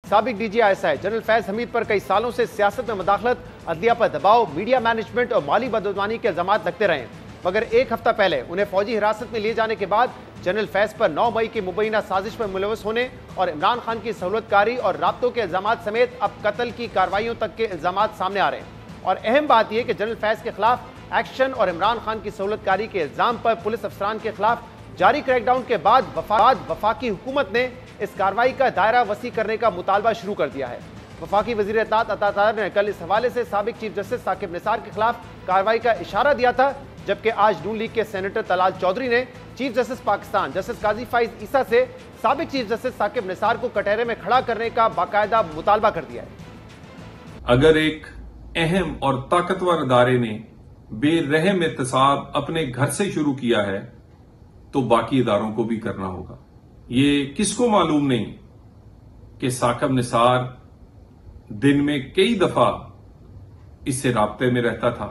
साबिक DGI general Faiz Hamid पर कई सालों से सियासत में मुदाखलत, अदलिया पर दबाव, मीडिया मैनेजमेंट और माली बददुआनी के इल्जाम लगते रहे, मगर एक हफ्ता पहले उन्हें फौजी हिरासत में लिए जाने के बाद जनरल फैज पर 9 मई की मुबैना साजिश में मुलविस होने और इमरान खान की सहूलतकारी और राब्तों के इल्जाम समेत अब कत्ल की कार्रवाइयों तक के इल्जाम सामने आ रहे हैं। और अहम बात यह कि जनरल फैज के खिलाफ एक्शन और इमरान खान की सहूलतकारी के इल्जाम पर पुलिस अफसरान के खिलाफ जारी क्रैकडाउन के बाद वफाकी हुकूमत ने इस कार्रवाई का दायरा वसी करने का मुतालबा शुरू कर दिया है। वफाकी वजीर इत्तलात अता तार ने कल इस हवाले से साबिक चीफ जस्टिस साकिब निसार के खिलाफ कार्रवाई का इशारा दिया था, जबकि आज नून लीग के सेनेटर तलाल चौधरी ने चीफ जस्टिस पाकिस्तान जस्टिस काजी फाइज ईसा से साबिक चीफ जस्टिस साकिब निसार को कटहरे में खड़ा करने का बाकायदा मुतालबा कर दिया है। अगर एक अहम और ताकतवर इदारे ने बेरहम एहतसाब अपने घर से शुरू किया है तो बाकी इदारों को भी करना होगा। ये किसको मालूम नहीं कि साकिब निसार दिन में कई दफा इससे राब्ते में रहता था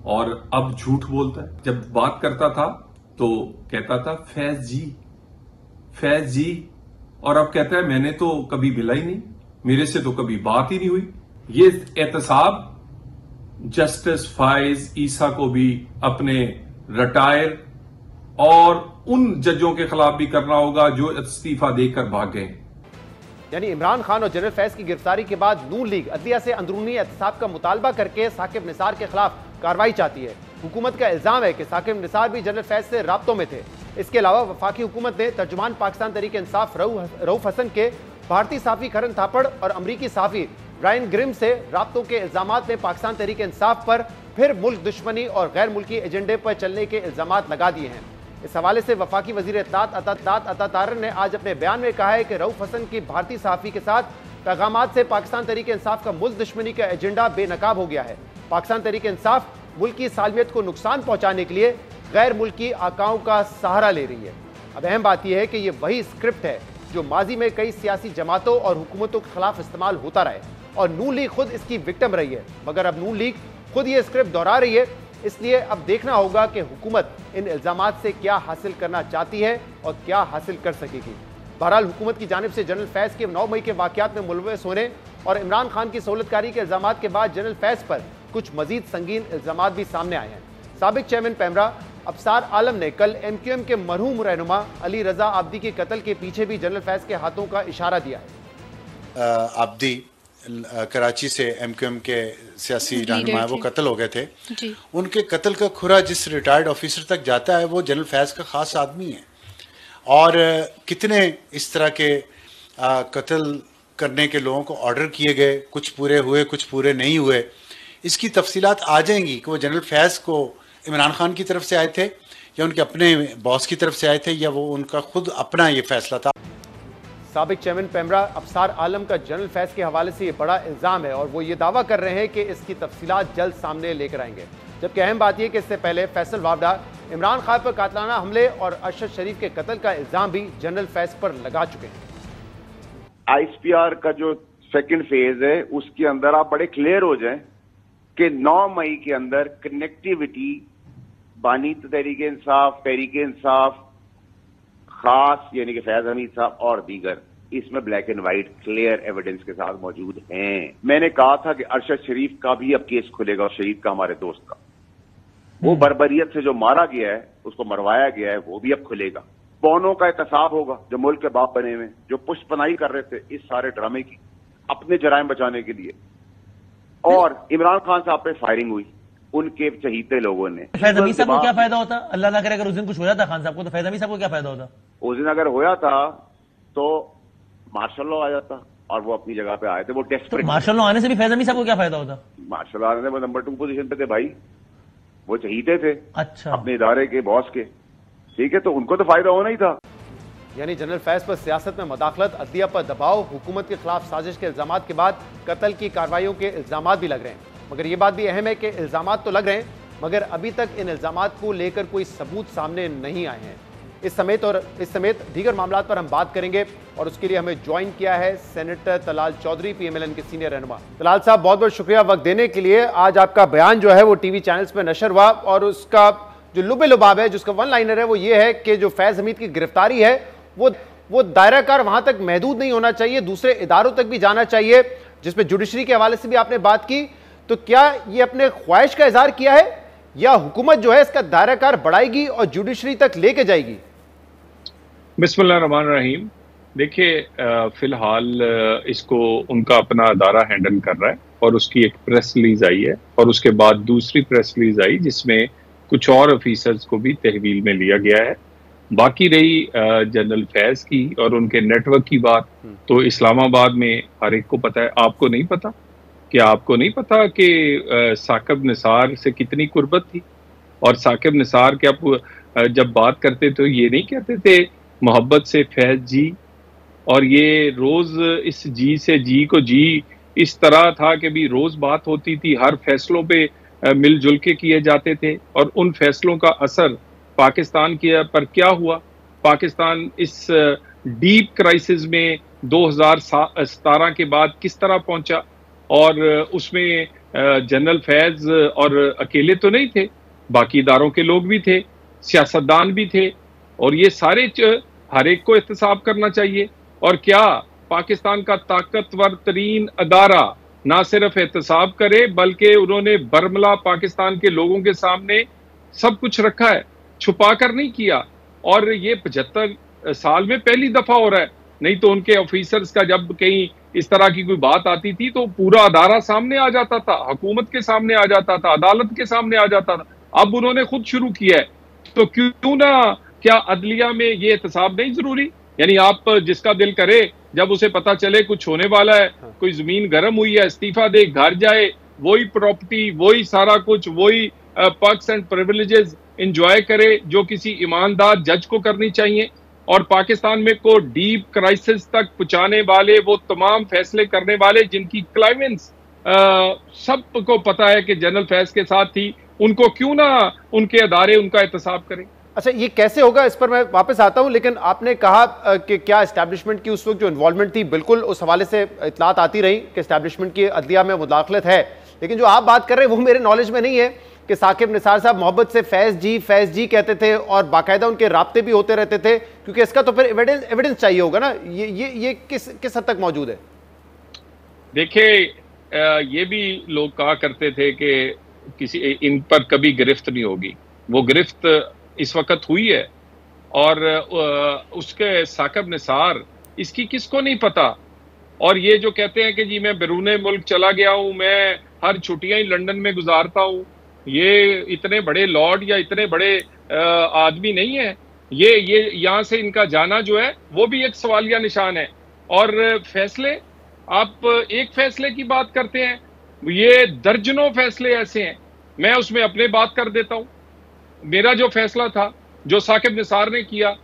और अब झूठ बोलता है। जब बात करता था तो कहता था फैज जी, और अब कहता है मैंने तो कभी मिला ही नहीं, मेरे से तो कभी बात ही नहीं हुई। ये एहतसाब जस्टिस फाइज ईसा को भी अपने रिटायर और उन जजों के खिलाफ भी करना होगा जो इस्तीफा देकर भाग गए। यानी इमरान खान और जनरल फैज की गिरफ्तारी के बाद नून लीग अदलिया से अंदरूनी एहतसाब का मुतालबा करके साकिब निसार के खिलाफ कार्रवाई चाहती है। हुकूमत का इल्जाम है कि साकिब निसार भी जनरल फैज से राब्तों में थे। इसके अलावा वफाकी हुकूमत ने तर्जुमान पाकिस्तान तहरीक इंसाफ रऊफ हसन के भारतीय सहाफी खरन थापड़ और अमरीकी सहाफी ब्रायन ग्रिम से राब्तों के इल्जाम में पाकिस्तान तहरीक इंसाफ पर फिर मुल्क दुश्मनी और गैर मुल्की एजेंडे पर चलने के इल्जाम लगा दिए हैं। इस हवाले से वफाकी वजीर इत्तलात अता तार ने आज अपने बयान में कहा है कि रऊफ हसन की भारतीय सहाफी के साथ पैगामात से पाकिस्तान तहरीक इंसाफ का मुल्क दुश्मनी का एजेंडा बेनकाब हो गया है। पाकिस्तान तहरीक इंसाफ मुल्क की सालमियत को नुकसान पहुंचाने के लिए गैर मुल्की आकाओं का सहारा ले रही है। अब अहम बात यह है कि यह वही स्क्रिप्ट है जो माजी में कई सियासी जमातों और हुकूमतों के खिलाफ इस्तेमाल होता रहे और नून लीग खुद इसकी विक्टिम रही है, मगर अब नून लीग खुद ये स्क्रिप्ट दोहरा रही है। इसलिए अब देखना होगा कि हुकूमत इन इल्जामात से क्या हासिल करना चाहती है और क्या हासिल कर सकेगी। बहरहाल हुकूमत की जानिब से जनरल फैज के 9 मई के वाकयात में मुलविस होने और इमरान खान की सहूलतकारी के इल्जाम के बाद जनरल फैज पर कुछ मजीद संगीन इल्जाम भी सामने आए हैं। साबिक चेयरमैन पैमरा अफसार आलम ने कल MQM के मरहूम रहनुमा अली रजा आब्दी के कत्ल के पीछे भी जनरल फैज के हाथों का इशारा दिया है। आब्दी कराची से MQM के सियासी रहनुमा वो कत्ल हो गए थे। उनके कत्ल का खुरा जिस रिटायर्ड ऑफिसर तक जाता है वो जनरल फैज का खास आदमी है। और कितने इस तरह के कत्ल करने के लोगों को ऑर्डर किए गए, कुछ पूरे हुए कुछ पूरे नहीं हुए, इसकी तफसीलात आ जाएंगी कि वो जनरल फैज को इमरान खान की तरफ से आए थे या उनके अपने बॉस की तरफ से आए थे या वो उनका खुद अपना ये फैसला था। साबिक चेयरमैन पैमरा अफसार आलम का जनरल फैज के हवाले से ये बड़ा इल्जाम है और वो ये दावा कर रहे हैं कि इसकी तफसीलात जल्द सामने लेकर आएंगे। जबकि अहम बात यह कि इससे पहले फैसल वावडा इमरान खान पर कातलाना हमले और अरशद शरीफ के कत्ल का इल्जाम भी जनरल फैज पर लगा चुके हैं। ISPR का जो सेकंड फेज है उसके अंदर आप बड़े क्लियर हो जाएं कि 9 मई के अंदर कनेक्टिविटी बानी तहरीक इंसाफ खास यानी कि फैज हमीद साहब और दीगर इसमें black and white clear evidence के साथ मौजूद हैं। मैंने कहा था कि अरशद शरीफ का भी अब केस खुलेगा और शरीफ का हमारे दोस्त का वो बर्बरियत से जो मारा गया है उसको मरवाया गया है वो भी अब खुलेगा। पौनों का एहतसाब होगा जो मुल्क के बाप बने हुए जो पुष्पनाई कर रहे थे इस सारे ड्रामे की अपने जराइम बचाने के लिए। और इमरान खान साहब पे फायरिंग हुई उनके चहीते लोगों ने। फैज हमीद साहब को क्या फायदा होता? अल्लाह ना करे अगर उस दिन कुछ हो जाता खान साहब को तो फैज हमीद साहब को क्या फायदा होता? उस दिन अगर होया था तो मार्शल लॉ आ जाता और वो अपनी जगह पे आए थे। वो डेस्परेट तो मार्शल लॉ आने से भी फैज हमीद साहब को क्या फायदा होता? मार्शल लॉ आने से वो नंबर 2 पोजीशन पे थे भाई, वो चहीते थे अच्छा अपने इदारे के बॉस के, ठीक है, तो उनको तो फायदा होना ही था। यानी जनरल फैज पर सियासत में मुदाखलत, अदलिया पर दबाव, हुकूमत के खिलाफ साजिश के इल्जाम के बाद कत्ल की कार्रवाइयों के इल्जाम भी लग रहे हैं। मगर यह बात भी अहम है कि इल्जाम तो लग रहे हैं मगर अभी तक इन इल्जाम को लेकर कोई सबूत सामने नहीं आए हैं। इस समेत दीगर मामलों पर हम बात करेंगे और उसके लिए हमें ज्वाइन किया है सेनेटर तलाल चौधरी, PMLN के सीनियर रहनुमा। तलाल साहब बहुत बहुत शुक्रिया वक्त देने के लिए। आज आपका बयान जो है वो टीवी चैनल्स में नशर हुआ और उसका जो लुबे लुबाब है, जिसका वन लाइनर है वो ये है कि जो फैज हमीद की गिरफ्तारी है वो वो दायराकार वहां तक महदूद नहीं होना चाहिए, दूसरे इदारों तक भी जाना चाहिए, जिसमें जुडिशरी के हवाले से भी आपने बात की। तो क्या ये अपने ख्वाहिश का इजहार किया है या हुकूमत जो है इसका दायराकार बढ़ाएगी और जुडिशरी तक लेके जाएगी? बिस्मिल्लाह रहमान रहीम। देखिए, फिलहाल इसको उनका अपना अदारा हैंडल कर रहा है और उसकी एक प्रेस रिलीज आई है और उसके बाद दूसरी प्रेस रिलीज आई जिसमें कुछ और ऑफिसर्स को भी तहवील में लिया गया है। बाकी रही जनरल फैज की और उनके नेटवर्क की बात, तो इस्लामाबाद में हर एक को पता है। आपको नहीं पता? क्या आपको नहीं पता कि साकिब निसार से कितनी कुर्बत थी? और साकिब निसार के आप जब बात करते तो ये नहीं कहते थे मोहब्बत से फैज जी, और ये रोज इस जी से जी को जी इस तरह था कि भी रोज बात होती थी, हर फैसलों पे मिलजुल के किए जाते थे। और उन फैसलों का असर पाकिस्तान के पर क्या हुआ? पाकिस्तान इस डीप क्राइसिस में 2017 के बाद किस तरह पहुंचा? और उसमें जनरल फैज और अकेले तो नहीं थे, बाकी इदारों के लोग भी थे, सियासतदान भी थे, और ये सारे हर एक को एहतसाब करना चाहिए। और क्या पाकिस्तान का ताकतवर तरीन अदारा ना सिर्फ एहतसाब करे बल्कि उन्होंने बरमला पाकिस्तान के लोगों के सामने सब कुछ रखा है, छुपा कर नहीं किया। और ये 75 साल में पहली दफा हो रहा है। नहीं तो उनके ऑफिसर्स का जब कहीं इस तरह की कोई बात आती थी तो पूरा अदारा सामने आ जाता था, हुकूमत के सामने आ जाता था, अदालत के सामने आ जाता था। अब उन्होंने खुद शुरू किया है, तो क्यों ना, क्या अदलिया में ये एहतसाब नहीं जरूरी? यानी आप जिसका दिल करे जब उसे पता चले कुछ होने वाला है, कोई जमीन गर्म हुई है, इस्तीफा दे, घर जाए, वही प्रॉपर्टी, वही सारा कुछ, वही पर्क्स एंड प्रिविलेजेस एंजॉय करे जो किसी ईमानदार जज को करनी चाहिए। और पाकिस्तान में को डीप क्राइसिस तक पहुंचाने वाले वो तमाम फैसले करने वाले जिनकी क्लाइमेंस सबको पता है कि जनरल फैज के साथ थी, उनको क्यों ना उनके अदारे उनका एहतसाब करें। अच्छा, ये कैसे होगा इस पर मैं वापस आता हूं, लेकिन आपने कहा कि क्या एस्टैब्लिशमेंट की उस वक्त जो इन्वॉल्वमेंट थी, बिल्कुल उस हवाले से इतलात आती रही कि एस्टैब्लिशमेंट की अदलिया में मुदाखलत है, लेकिन जो आप बात कर रहे हैं वो मेरे नॉलेज में नहीं है कि साकिब निसार साहब मोहब्बत से फैज जी कहते थे और बाकायदा उनके राब्ते भी होते रहते थे, क्योंकि इसका तो फिर एविडेंस चाहिए होगा ना। ये किस हद तक मौजूद है? देखिए, ये भी लोग कहा करते थे कि किसी इन पर कभी गिरफ्त नहीं होगी। वो गिरफ्त इस वक्त हुई है, और उसके साकिब निसार, इसकी किसको नहीं पता। और ये जो कहते हैं कि जी मैं बैरूने मुल्क चला गया हूं, मैं हर छुट्टियां ही लंदन में गुजारता हूं, ये इतने बड़े लॉर्ड या इतने बड़े आदमी नहीं है। ये यहाँ से इनका जाना जो है वो भी एक सवालिया निशान है। और फैसले, आप एक फैसले की बात करते हैं, ये दर्जनों फैसले ऐसे हैं। मैं उसमें अपने बात कर देता हूं। मेरा जो फैसला था, जो साकिब निसार ने किया,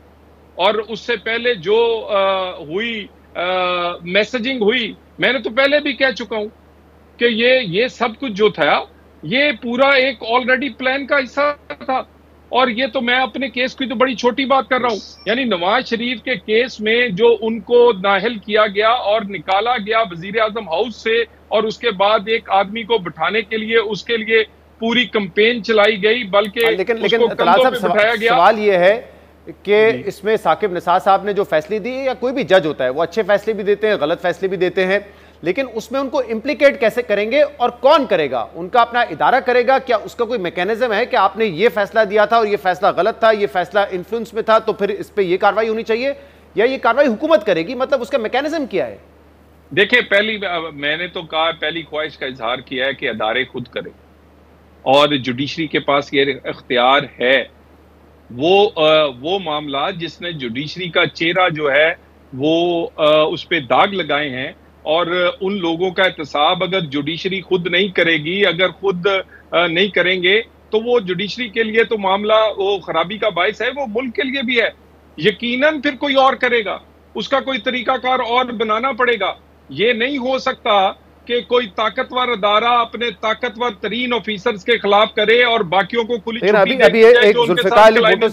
और उससे पहले जो हुई मैसेजिंग हुई, मैंने तो पहले भी कह चुका हूं कि ये सब कुछ जो था ये पूरा एक ऑलरेडी प्लान का हिस्सा था। और ये तो मैं अपने केस की तो बड़ी छोटी बात कर रहा हूं, यानी नवाज शरीफ के केस में जो उनको नाअहल किया गया और निकाला गया वजीर आजम हाउस से, और उसके बाद एक आदमी को बिठाने के लिए उसके लिए पूरी कैंपेन चलाई गई, बल्कि लेकिन बिठाया गया। सवाल ये है कि इसमें साकिब निसार साहब ने जो फैसले दिए, या कोई भी जज होता है वो अच्छे फैसले भी देते हैं, गलत फैसले भी देते हैं, लेकिन उसमें उनको इम्प्लीकेट कैसे करेंगे और कौन करेगा? उनका अपना इदारा करेगा? क्या उसका कोई मैकेनिज्म है कि आपने ये फैसला दिया था और ये फैसला गलत था, ये फैसला इन्फ्लुएंस में था, तो फिर इस पे ये कार्रवाई होनी चाहिए, या ये कार्रवाई हुकूमत करेगी? मतलब उसका मैकेनिज्म क्या है? देखिए, मैंने तो कहा, पहली ख्वाहिश का इजहार किया है कि अदारे खुद करें, और जुडिशरी के पास ये इख्तियार है। वो मामला जिसने जुडिशरी का चेहरा जो है वो उस पर दाग लगाए हैं, और उन लोगों का एहतसाब अगर जुडिशरी खुद नहीं करेगी, अगर खुद नहीं करेंगे, तो वो जुडिशरी के लिए तो मामला वो खराबी का बायस है, वो मुल्क के लिए भी है। यकीनन फिर कोई और करेगा, उसका कोई तरीकाकार और बनाना पड़ेगा। ये नहीं हो सकता कि कोई ताकतवर अदारा अपने ताकतवर तरीन ऑफिसर्स के खिलाफ करे और बाकियों को खुली छुट्टी दे।